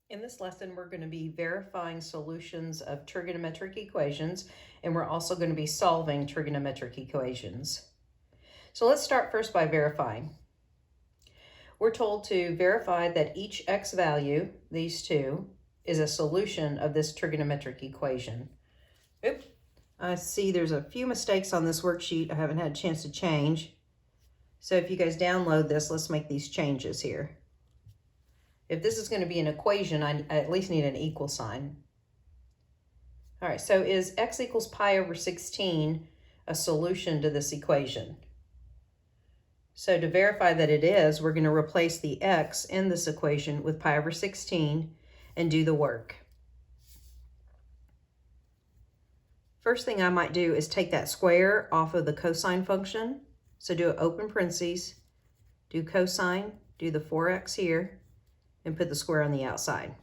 In this lesson, we're going to be verifying solutions of trigonometric equations, and we're also going to be solving trigonometric equations. So let's start first by verifying. We're told to verify that each x value, these two, is a solution of this trigonometric equation. Oops, I see there's a few mistakes on this worksheet I haven't had a chance to change. So if you guys download this, let's make these changes here. If this is going to be an equation, I at least need an equal sign. All right, so is x equals pi over 16 a solution to this equation? So to verify that it is, we're going to replace the x in this equation with pi over 16 and do the work. First thing I might do is take that square off of the cosine function. So do an open parentheses, do cosine, do the 4x here, and put the square on the outside.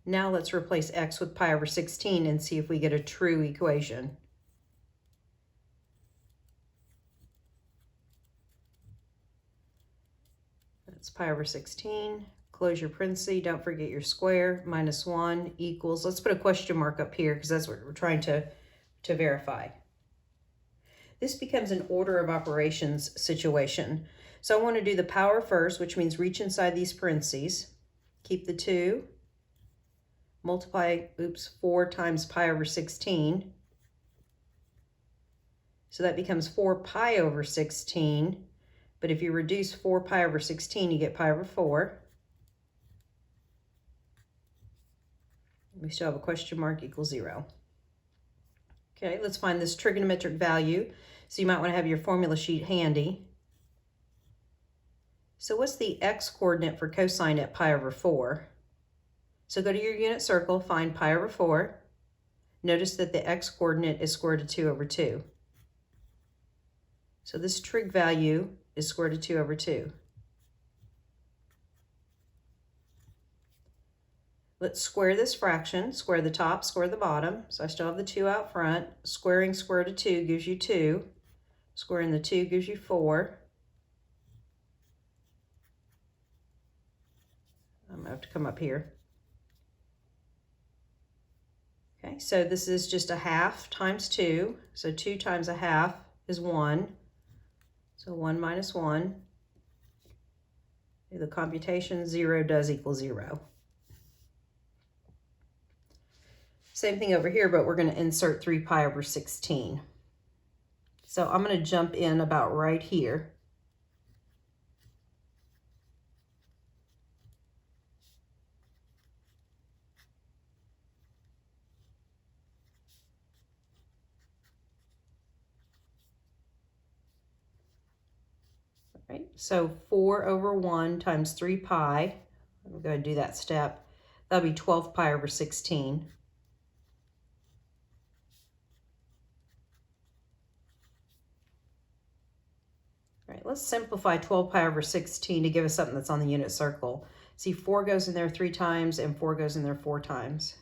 Now let's replace x with pi over 16 and see if we get a true equation. That's pi over 16. Close your parenthesis, don't forget your square, minus 1 equals, let's put a question mark up here because that's what we're trying to verify. This becomes an order of operations situation. So I want to do the power first, which means reach inside these parentheses, keep the 2, multiply, 4 times pi over 16. So that becomes 4 pi over 16. But if you reduce 4 pi over 16, you get pi over 4. We still have a question mark equals 0. Okay, let's find this trigonometric value. So you might want to have your formula sheet handy. So what's the x-coordinate for cosine at pi over 4? So go to your unit circle, find pi over 4. Notice that the x-coordinate is square root of 2 over 2. So this trig value is square root of 2 over 2. Let's square this fraction, square the top, square the bottom. So I still have the 2 out front. Squaring square root of 2 gives you 2. Squaring the 2 gives you 4. I'm gonna have to come up here. Okay, so this is just a half times 2. So 2 times a half is 1. So 1 minus 1. Do the computation, 0 does equal 0. Same thing over here, but we're going to insert 3 pi over 16. So I'm going to jump in about right here. All right, so 4 over 1 times 3 pi. I'm going to do that step. That'll be 12 pi over 16. All right, let's simplify 12 pi over 16 to give us something that's on the unit circle. See, 4 goes in there 3 times and 4 goes in there 4 times.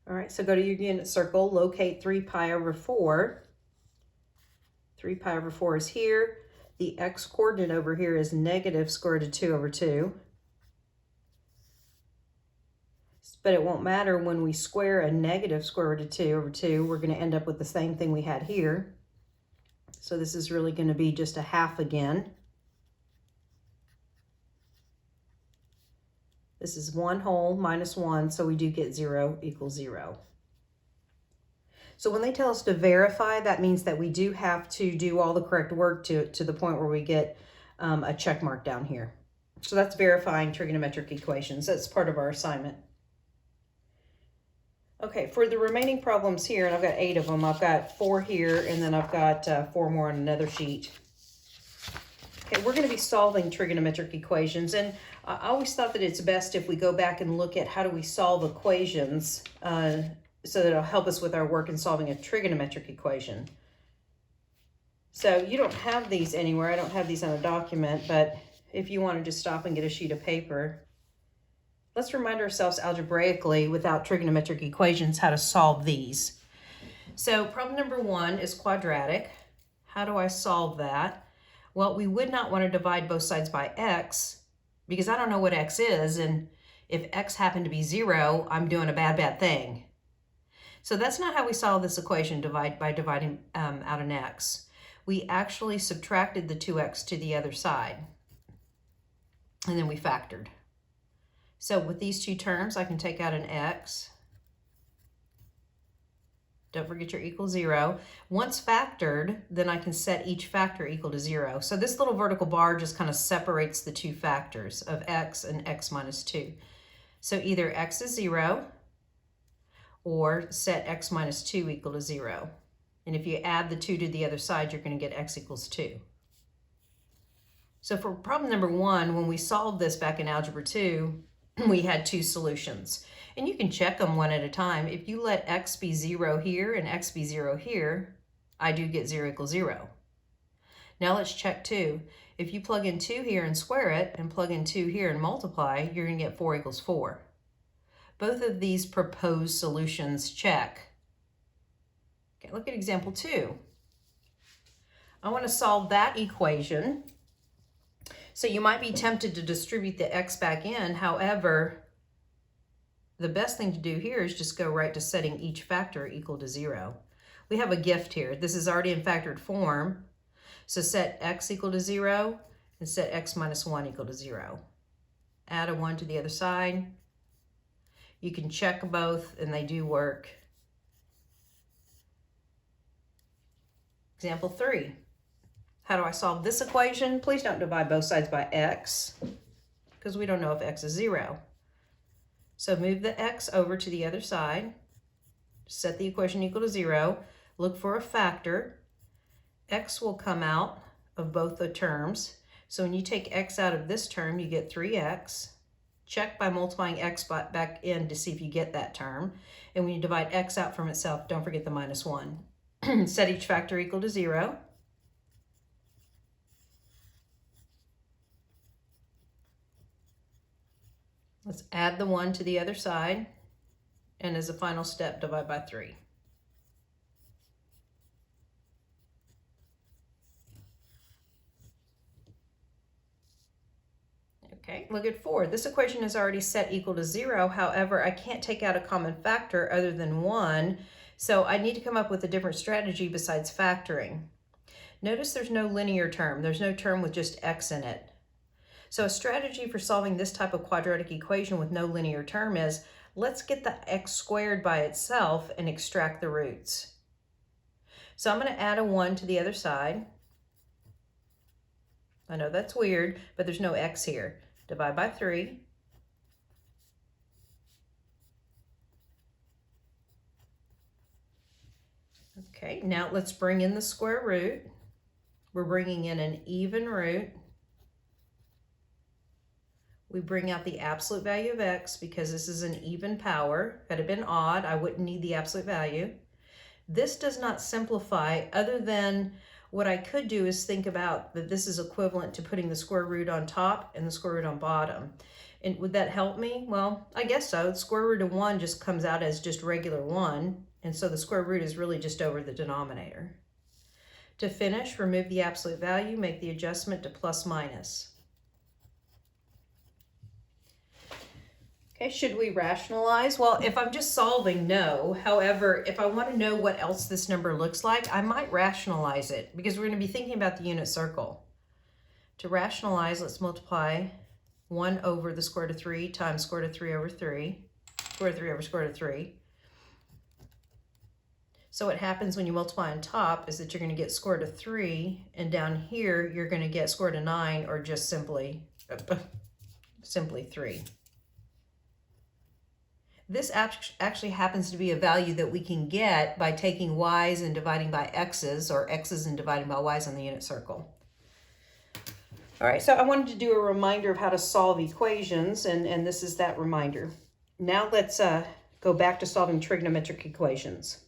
All right, so go to your unit circle, locate 3 pi over 4. 3 pi over 4 is here. The x-coordinate over here is negative square root of 2 over 2. But it won't matter when we square a negative square root of 2 over 2. We're going to end up with the same thing we had here. So this is really going to be just a half again. This is 1 whole minus 1, so we do get 0 equals 0. So when they tell us to verify, that means that we do have to do all the correct work to the point where we get a check mark down here. So that's verifying trigonometric equations. That's part of our assignment. Okay, for the remaining problems here, and I've got 8 of them, I've got 4 here, and then I've got 4 more on another sheet. Okay, we're going to be solving trigonometric equations, and I always thought that it's best if we go back and look at how do we solve equations so that it'll help us with our work in solving a trigonometric equation. So you don't have these anywhere. I don't have these on a document, but if you want to just stop and get a sheet of paper, Let's remind ourselves algebraically without trigonometric equations how to solve these. So problem number 1 is quadratic. How do I solve that? Well, we would not want to divide both sides by x because I don't know what x is, and if x happened to be 0, I'm doing a bad thing. So that's not how we solve this equation by dividing out an x. We actually subtracted the 2x to the other side, and then we factored. So with these two terms, I can take out an x. Don't forget your equal 0. Once factored, then I can set each factor equal to 0. So this little vertical bar just kind of separates the two factors of x and x minus 2. So either x is 0 or set x minus 2 equal to 0. And if you add the 2 to the other side, you're going to get x equals 2. So for problem number 1, when we solved this back in Algebra 2, we had two solutions. And you can check them one at a time. If you let x be 0 here and x be 0 here, I do get 0 equals 0. Now let's check 2. If you plug in 2 here and square it, and plug in 2 here and multiply, you're going to get 4 equals 4. Both of these proposed solutions check. Okay, look at example 2. I want to solve that equation. So you might be tempted to distribute the x back in. However, the best thing to do here is just go right to setting each factor equal to 0. We have a gift here. This is already in factored form. So set x equal to 0 and set x minus 1 equal to 0. Add a 1 to the other side. You can check both and they do work. Example 3. How do I solve this equation? Please don't divide both sides by x because we don't know if x is 0. So move the x over to the other side, set the equation equal to 0, look for a factor. X will come out of both the terms. So when you take x out of this term, you get 3x. Check by multiplying x back in to see if you get that term. And when you divide x out from itself, don't forget the minus 1. Set each factor equal to 0. Let's add the 1 to the other side, and as a final step, divide by 3. Okay, look at 4. This equation is already set equal to 0. However, I can't take out a common factor other than 1, so I need to come up with a different strategy besides factoring. Notice there's no linear term. There's no term with just x in it. So a strategy for solving this type of quadratic equation with no linear term is, let's get the x squared by itself and extract the roots. So I'm going to add a 1 to the other side. I know that's weird, but there's no x here. Divide by 3. Okay, now let's bring in the square root. We're bringing in an even root. We bring out the absolute value of x because this is an even power. Had it been odd, I wouldn't need the absolute value. This does not simplify other than what I could do is think about that this is equivalent to putting the square root on top and the square root on bottom. And would that help me? Well, I guess so. The square root of 1 just comes out as just regular 1, and so the square root is really just over the denominator. To finish, remove the absolute value, make the adjustment to plus minus. Okay, should we rationalize? Well, if I'm just solving, no. However, if I want to know what else this number looks like, I might rationalize it because we're going to be thinking about the unit circle. To rationalize, let's multiply 1 over the square root of 3 times square root of 3 over 3, square root of 3 over square root of 3. So what happens when you multiply on top is that you're going to get square root of 3, and down here you're going to get square root of 9, or just simply 3. This actually happens to be a value that we can get by taking y's and dividing by x's, or x's and dividing by y's on the unit circle. All right, so I wanted to do a reminder of how to solve equations, and this is that reminder. Now let's go back to solving trigonometric equations.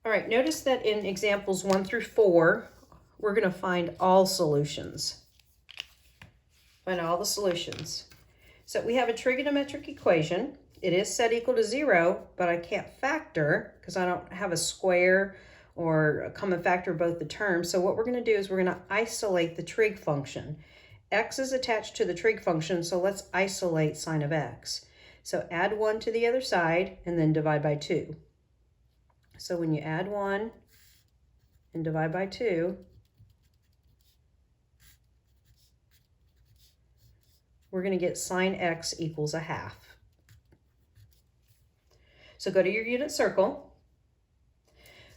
All right, notice that in examples 1 through 4, we're going to find all solutions. Find all the solutions. So we have a trigonometric equation. It is set equal to 0, but I can't factor because I don't have a square or a common factor of both the terms. So what we're going to do is we're going to isolate the trig function. X is attached to the trig function, so let's isolate sine of x. So add 1 to the other side and then divide by 2. So when you add 1 and divide by 2, we're going to get sine x equals 1/2. So go to your unit circle.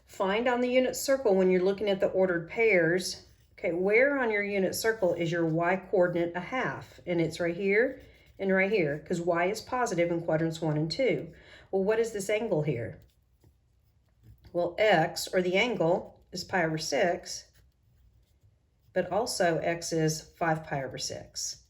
Find on the unit circle when you're looking at the ordered pairs, okay, where on your unit circle is your y coordinate 1/2? And it's right here and right here, because y is positive in quadrants 1 and 2. Well, what is this angle here? Well, x, or the angle, is pi over 6, but also x is 5 pi over 6.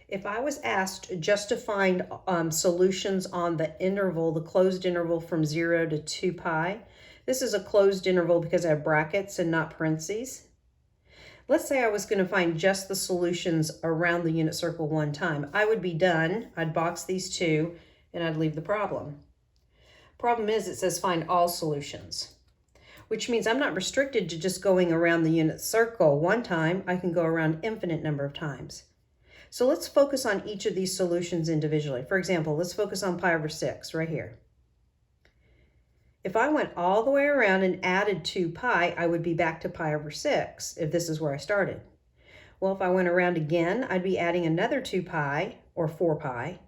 If I was asked just to find solutions on the interval, the closed interval from 0 to 2 pi, this is a closed interval because I have brackets and not parentheses. Let's say I was going to find just the solutions around the unit circle one time. I would be done. I'd box these two, and I'd leave the problem. Problem is, it says find all solutions, which means I'm not restricted to just going around the unit circle one time. I can go around infinite number of times. So let's focus on each of these solutions individually. For example, let's focus on pi over 6 right here. If I went all the way around and added 2 pi, I would be back to pi over 6 if this is where I started. Well, if I went around again, I'd be adding another 2 pi or 4 pi.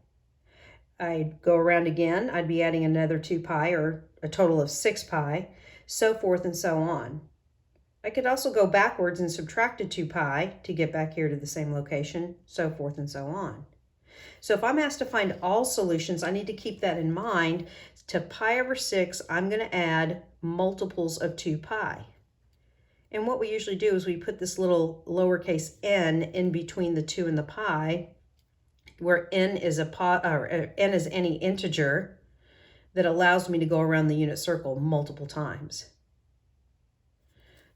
I'd go around again, I'd be adding another 2 pi or a total of 6 pi, so forth and so on. I could also go backwards and subtract a 2 pi to get back here to the same location, so forth and so on. So if I'm asked to find all solutions, I need to keep that in mind. To pi over 6, I'm going to add multiples of 2 pi. And what we usually do is we put this little lowercase n in between the 2 and the pi, where n is n is any integer that allows me to go around the unit circle multiple times.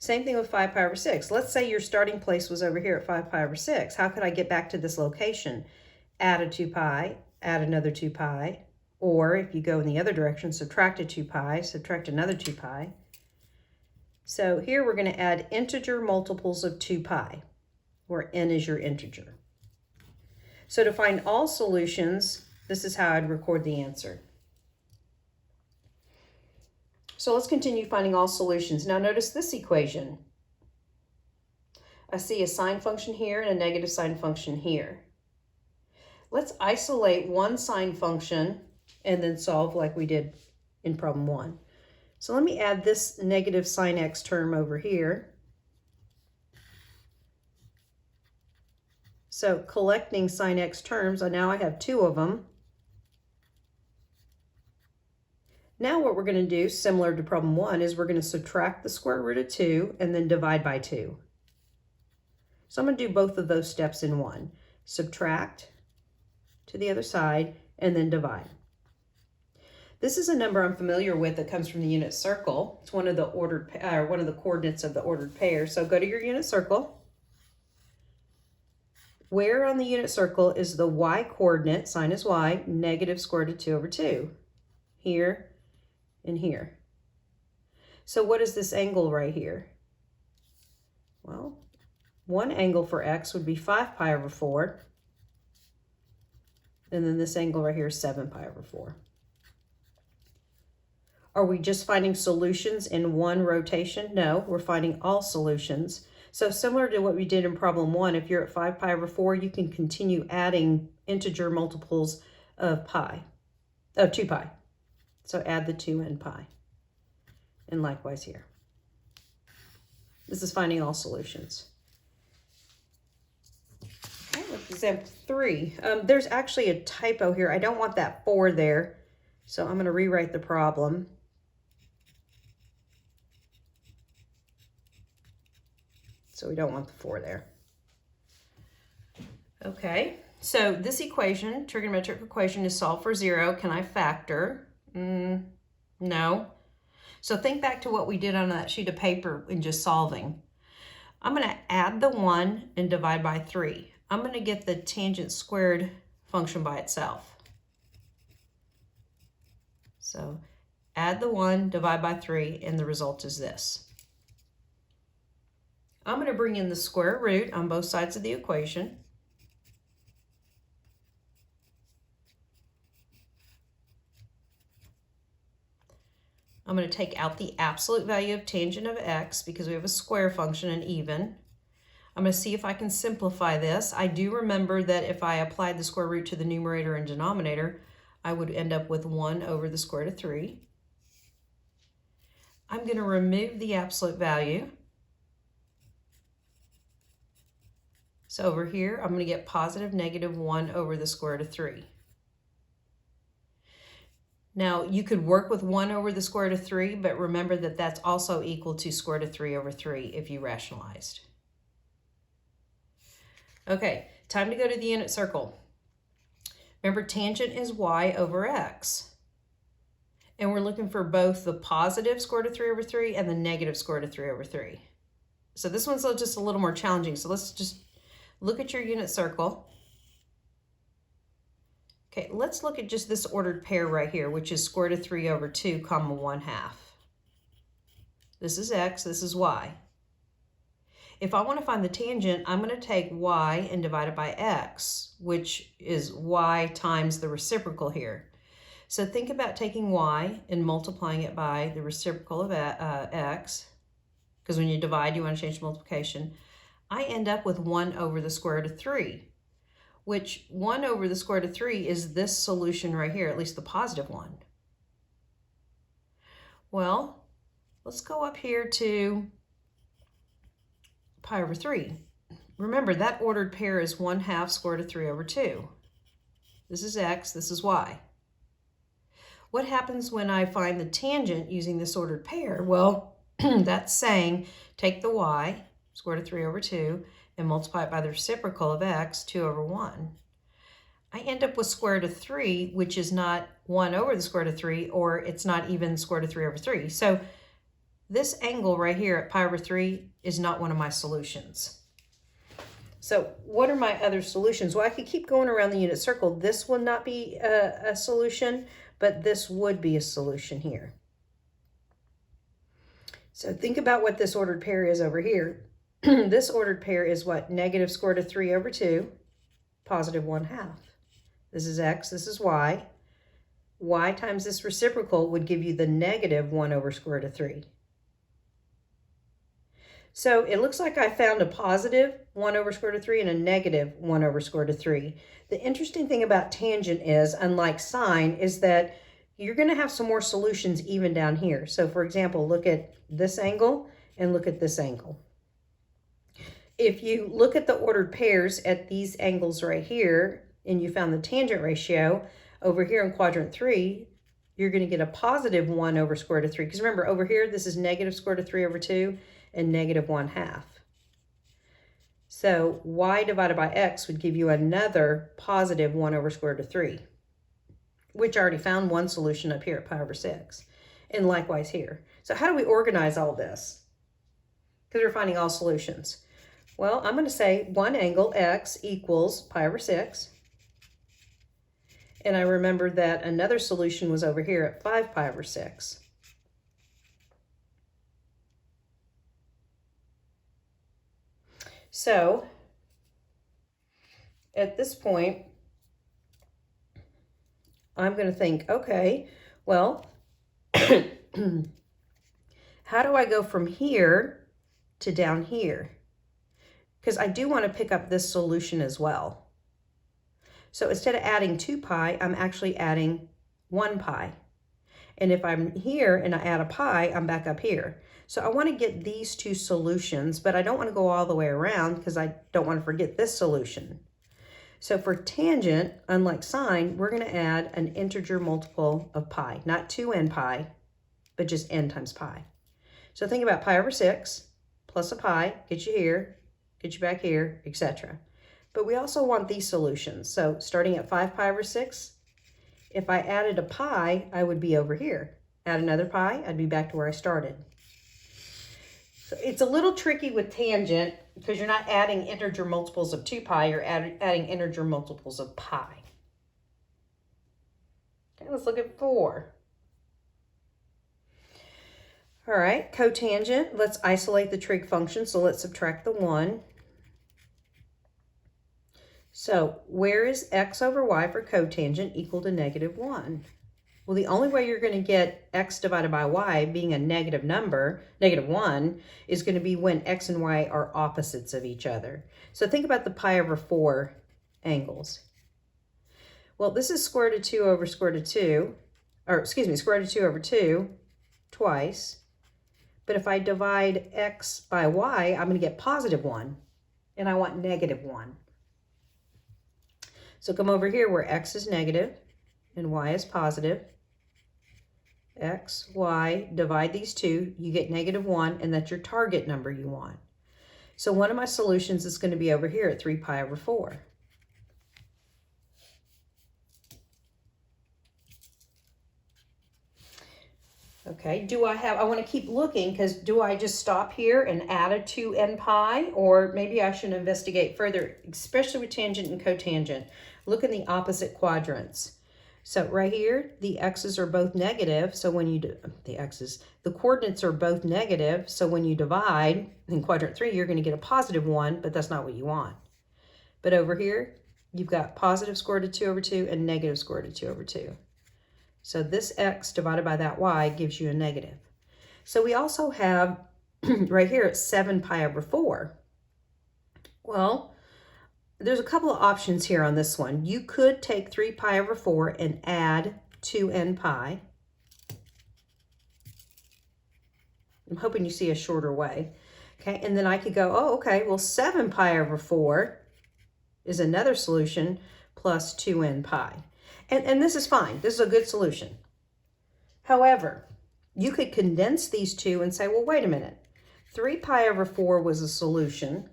Same thing with 5 pi over 6. Let's say your starting place was over here at 5 pi over 6. How could I get back to this location? Add a 2 pi, add another 2 pi, or if you go in the other direction, subtract a 2 pi, subtract another 2 pi. So here we're going to add integer multiples of 2 pi, where n is your integer. So to find all solutions, this is how I'd record the answer. So let's continue finding all solutions. Now notice this equation. I see a sine function here and a negative sine function here. Let's isolate one sine function and then solve like we did in problem 1. So let me add this negative sine x term over here. So collecting sine x terms, now I have 2 of them. Now what we're going to do, similar to problem 1, is we're going to subtract the square root of 2 and then divide by 2. So I'm going to do both of those steps in one. Subtract to the other side and then divide. This is a number I'm familiar with that comes from the unit circle. It's one of the coordinates of the ordered pair. So go to your unit circle. Where on the unit circle is the y coordinate, sine is y, negative square root of 2 over 2? Here and here. So what is this angle right here? Well, one angle for x would be 5 pi over 4. And then this angle right here is 7 pi over 4. Are we just finding solutions in one rotation? No, we're finding all solutions. So similar to what we did in problem 1, if you're at 5 pi over 4, you can continue adding integer multiples of 2 pi. So add the 2 and pi. And likewise here. This is finding all solutions. Okay, with example 3. There's actually a typo here. I don't want that 4 there. So I'm going to rewrite the problem. So we don't want the 4 there. Okay, so this equation, trigonometric equation, is solved for 0. Can I factor? No. So think back to what we did on that sheet of paper in just solving. I'm going to add the 1 and divide by 3. I'm going to get the tangent squared function by itself. So add the 1, divide by 3, and the result is this. I'm going to bring in the square root on both sides of the equation. I'm going to take out the absolute value of tangent of x because we have a square function and even. I'm going to see if I can simplify this. I do remember that if I applied the square root to the numerator and denominator, I would end up with 1 over the square root of 3. I'm going to remove the absolute value. So over here, I'm going to get positive negative 1 over the square root of 3. Now, you could work with 1 over the square root of 3, but remember that that's also equal to square root of 3 over 3 if you rationalized. Okay, time to go to the unit circle. Remember, tangent is y over x. And we're looking for both the positive square root of 3 over 3 and the negative square root of 3 over 3. So this one's just a little more challenging. So let's just look at your unit circle. Okay, let's look at just this ordered pair right here, which is square root of 3 over 2, comma 1/2. This is x, this is y. If I want to find the tangent, I'm going to take y and divide it by x, which is y times the reciprocal here. So think about taking y and multiplying it by the reciprocal of x, because when you divide, you want to change multiplication. I end up with 1 over the square root of 3. Which 1 over the square root of 3 is this solution right here, at least the positive one. Well, let's go up here to pi over 3. Remember, that ordered pair is 1/2 square root of 3 over 2. This is x, this is y. What happens when I find the tangent using this ordered pair? Well, that's saying take the y, square root of 3 over 2, and multiply it by the reciprocal of x, 2 over 1. I end up with square root of 3, which is not 1 over the square root of 3, or it's not even square root of 3 over 3. So this angle right here at pi over 3 is not one of my solutions. So what are my other solutions? Well, I could keep going around the unit circle. This would not be a solution, but this would be a solution here. So think about what this ordered pair is over here. This ordered pair is what? Negative square root of 3 over 2, positive 1/2. This is x, this is y. Y times this reciprocal would give you the negative 1 over square root of 3. So it looks like I found a positive 1 over square root of 3 and a negative 1 over square root of 3. The interesting thing about tangent is, unlike sine, is that you're going to have some more solutions even down here. So for example, look at this angle and look at this angle. If you look at the ordered pairs at these angles right here, and you found the tangent ratio, over here in quadrant 3, you're going to get a positive 1 over square root of 3. Because remember, over here, this is negative square root of 3 over 2 and negative 1/2. So y divided by x would give you another positive 1 over square root of 3, which I already found one solution up here at pi over 6. And likewise here. So how do we organize all this? Because we're finding all solutions. Well, I'm going to say one angle, x, equals pi over 6. And I remembered that another solution was over here at 5 pi over 6. So, at this point, I'm going to think, okay, well, how do I go from here to down here? Because I do want to pick up this solution as well. So instead of adding 2 pi, I'm actually adding 1 pi. And if I'm here and I add a pi, I'm back up here. So I want to get these two solutions, but I don't want to go all the way around because I don't want to forget this solution. So for tangent, unlike sine, we're going to add an integer multiple of pi, not 2n pi, but just n times pi. So think about pi over 6 plus a pi, get you here, get you back here, etc. But we also want these solutions. So starting at 5 pi over 6, if I added a pi, I would be over here. Add another pi, I'd be back to where I started. So it's a little tricky with tangent because you're not adding integer multiples of 2 pi, you're adding integer multiples of pi. Okay, let's look at 4. All right, cotangent, let's isolate the trig function, so let's subtract the 1. So where is x over y for cotangent equal to -1? Well, the only way you're going to get x divided by y being a negative number, -1, is going to be when x and y are opposites of each other. So think about the pi over 4 angles. Well, this is square root of 2 over square root of 2, or excuse me, square root of 2 over 2 twice. But if I divide x by y, I'm going to get +1, and I want -1. So come over here where x is negative and y is positive. X, y, divide these two, you get -1, and that's your target number you want. So one of my solutions is going to be over here at 3 pi over 4. Okay, I want to keep looking because do I just stop here and add a 2n pi, or maybe I should investigate further, especially with tangent and cotangent. Look in the opposite quadrants. So right here, the x's are both negative, so when you the coordinates are both negative, so when you divide in quadrant 3, you're going to get a +1, but that's not what you want. But over here, you've got positive square root of 2 over 2 and negative square root of 2 over 2. So this x divided by that y gives you a negative. So we also have right here at 7 pi over 4. Well, there's a couple of options here on this one. You could take 3 pi over 4 and add 2n pi. I'm hoping you see a shorter way. Okay, and then I could go, oh, okay, well, 7 pi over 4 is another solution plus 2n pi. And this is fine. This is a good solution. However, you could condense these two and say, well, wait a minute. 3 pi over 4 was a solution.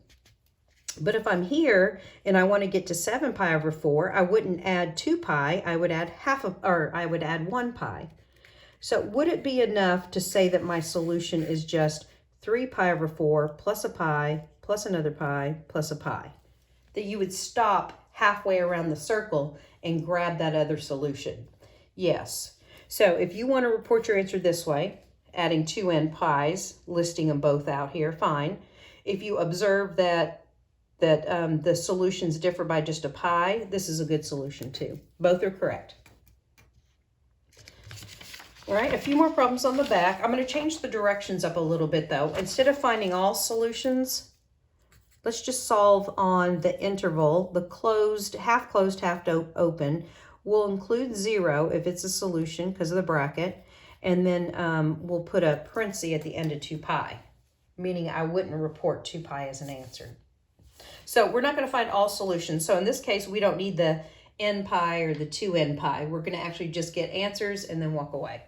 But if I'm here and I want to get to 7 pi over 4, I wouldn't add 2 pi, I would add I would add 1 pi. So would it be enough to say that my solution is just 3 pi over 4 plus a pi plus another pi plus a pi? That you would stop halfway around the circle and grab that other solution? Yes. So if you want to report your answer this way, adding 2n pi's, listing them both out here, fine. If you observe that the solutions differ by just a pi, this is a good solution too. Both are correct. All right, a few more problems on the back. I'm going to change the directions up a little bit though. Instead of finding all solutions, let's just solve on the interval, the half closed, half open. We'll include 0 if it's a solution because of the bracket, and then we'll put a parenthesis at the end of 2 pi, meaning I wouldn't report 2 pi as an answer. So we're not going to find all solutions. So in this case, we don't need the n pi or the 2n pi. We're going to actually just get answers and then walk away.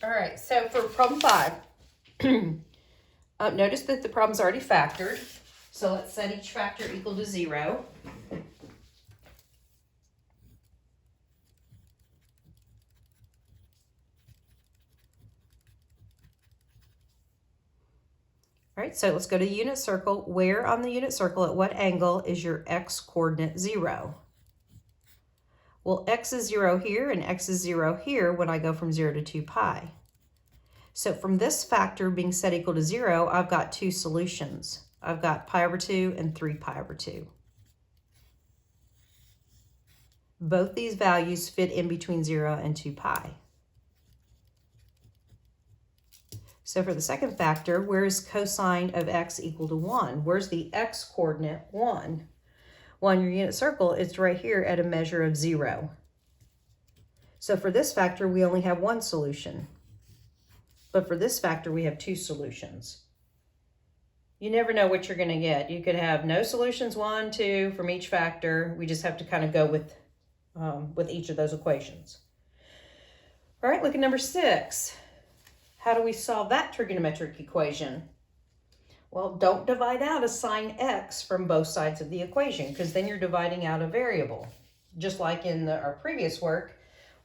All right, so for problem 5, notice that the problem's already factored. So let's set each factor equal to 0. All right, so let's go to the unit circle. Where on the unit circle, at what angle is your x coordinate 0? Well, x is 0 here and x is 0 here when I go from 0 to 2 pi. So from this factor being set equal to 0, I've got two solutions. I've got pi over 2 and 3 pi over 2. Both these values fit in between 0 and 2 pi. So for the second factor, where is cosine of x equal to 1? Where's the x coordinate 1? Well, in your unit circle, it's right here at a measure of 0. So for this factor, we only have one solution. But for this factor, we have two solutions. You never know what you're going to get. You could have no solutions, 1, 2, from each factor. We just have to kind of go with each of those equations. All right, look at number 6. How do we solve that trigonometric equation? Well, don't divide out a sine x from both sides of the equation because then you're dividing out a variable. Just like in our previous work,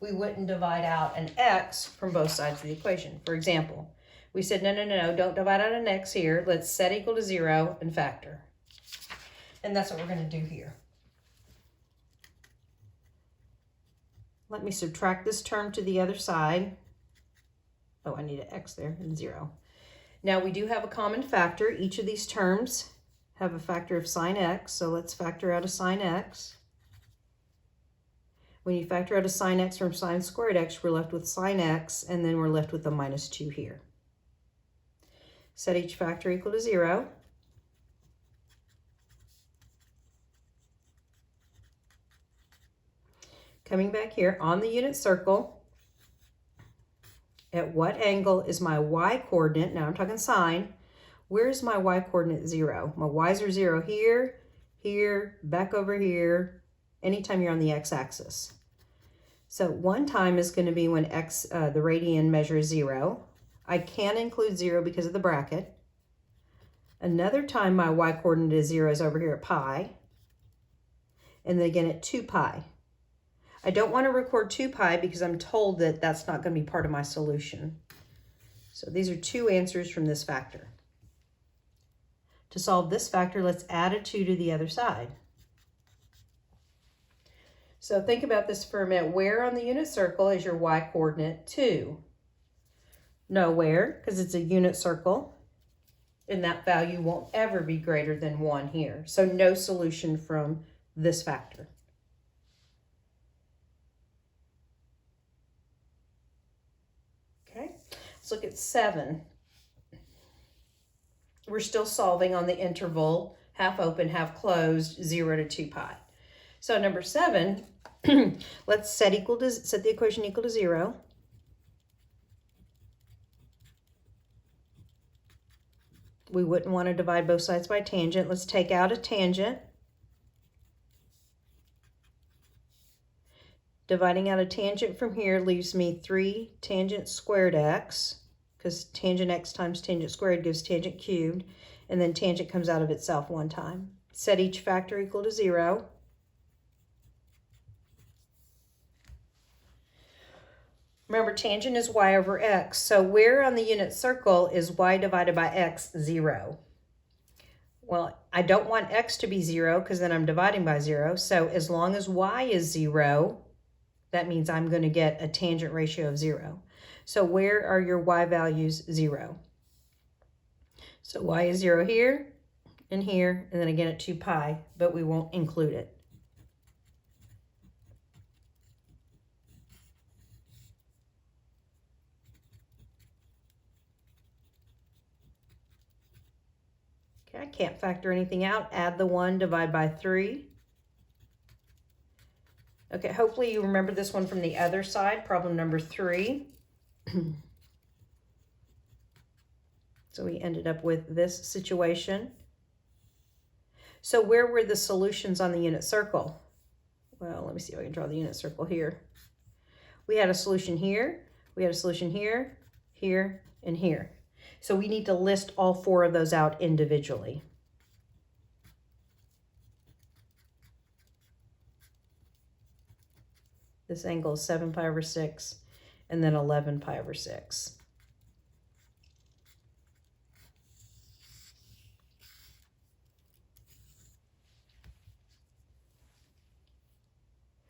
we wouldn't divide out an x from both sides of the equation. For example, we said, no, don't divide out an x here. Let's set equal to 0 and factor. And that's what we're going to do here. Let me subtract this term to the other side. Oh, I need an x there and 0. Now we do have a common factor. Each of these terms have a factor of sine x, so let's factor out a sine x. When you factor out a sine x from sine squared x, we're left with sine x, and then we're left with a minus 2 here. Set each factor equal to 0. Coming back here on the unit circle, at what angle is my y-coordinate? Now I'm talking sine. Where is my y-coordinate 0? My y's are 0 here, here, back over here, anytime you're on the x-axis. So one time is going to be when x, the radian measures 0. I can include 0 because of the bracket. Another time my y-coordinate is 0 is over here at pi. And then again at 2 pi. I don't want to record 2 pi because I'm told that that's not going to be part of my solution. So these are two answers from this factor. To solve this factor, let's add a 2 to the other side. So think about this for a minute. Where on the unit circle is your y-coordinate 2? Nowhere, because it's a unit circle. And that value won't ever be greater than 1 here. So no solution from this factor. Okay, let's look at 7. We're still solving on the interval, half open, half closed, 0 to 2 pi. So number 7, let's set the equation equal to 0. We wouldn't want to divide both sides by tangent. Let's take out a tangent. Dividing out a tangent from here leaves me 3 tangent squared x, because tangent x times tangent squared gives tangent cubed, and then tangent comes out of itself one time. Set each factor equal to 0. Remember, tangent is y over x, so where on the unit circle is y divided by x 0? Well, I don't want x to be 0 because then I'm dividing by 0, so as long as y is 0, that means I'm going to get a tangent ratio of 0. So where are your y values 0? So y is 0 here, and then again at 2 pi, but we won't include it. Okay, I can't factor anything out. Add the 1, divide by 3. Okay, hopefully you remember this one from the other side, problem number 3. So we ended up with this situation. So where were the solutions on the unit circle? Well, let me see if I can draw the unit circle here. We had a solution here, we had a solution here, here, and here. So we need to list all 4 of those out individually. This angle is 7 pi over 6, and then 11 pi over 6.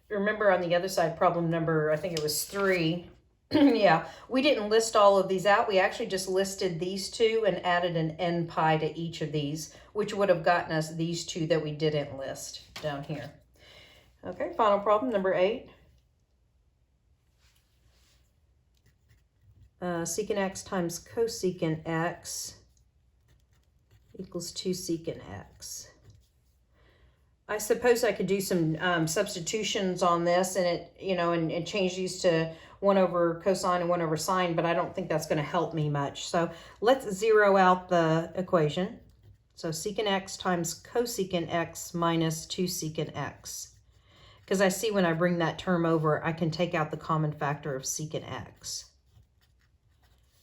Remember on the other side, problem number, I think it was 3. Yeah, we didn't list all of these out. We actually just listed these 2 and added an n pi to each of these, which would have gotten us these 2 that we didn't list down here. Okay, final problem, number 8. Secant x times cosecant x equals 2 secant x. I suppose I could do some substitutions on this and and change these to 1 over cosine and 1 over sine, but I don't think that's going to help me much. So let's zero out the equation. So secant x times cosecant x minus 2 secant x. Because I see when I bring that term over, I can take out the common factor of secant x.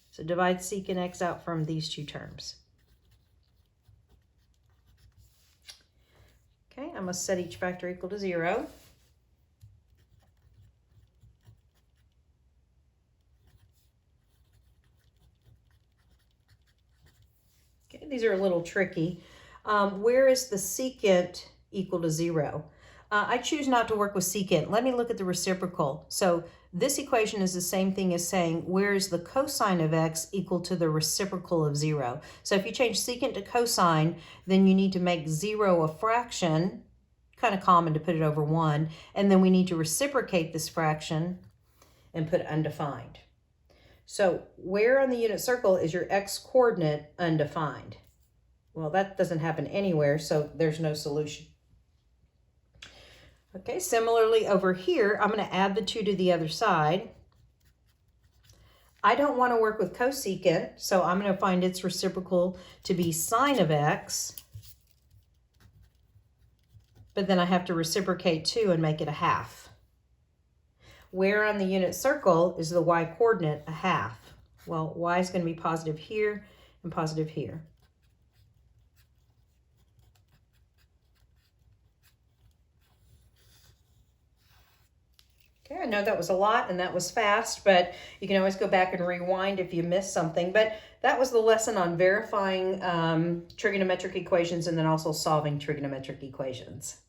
So divide secant x out from these 2 terms. Okay, I must set each factor equal to 0. These are a little tricky. Where is the secant equal to 0? I choose not to work with secant. Let me look at the reciprocal. So this equation is the same thing as saying, where is the cosine of x equal to the reciprocal of 0? So if you change secant to cosine, then you need to make 0 a fraction, kind of common to put it over 1, and then we need to reciprocate this fraction and put undefined. So where on the unit circle is your x-coordinate undefined? Well, that doesn't happen anywhere, so there's no solution. Okay, similarly over here, I'm going to add the 2 to the other side. I don't want to work with cosecant, so I'm going to find its reciprocal to be sine of x. But then I have to reciprocate 2 and make it a half. Where on the unit circle is the y-coordinate a half? Well, y is going to be positive here and positive here. Okay, I know that was a lot and that was fast, but you can always go back and rewind if you missed something. But that was the lesson on verifying trigonometric equations and then also solving trigonometric equations.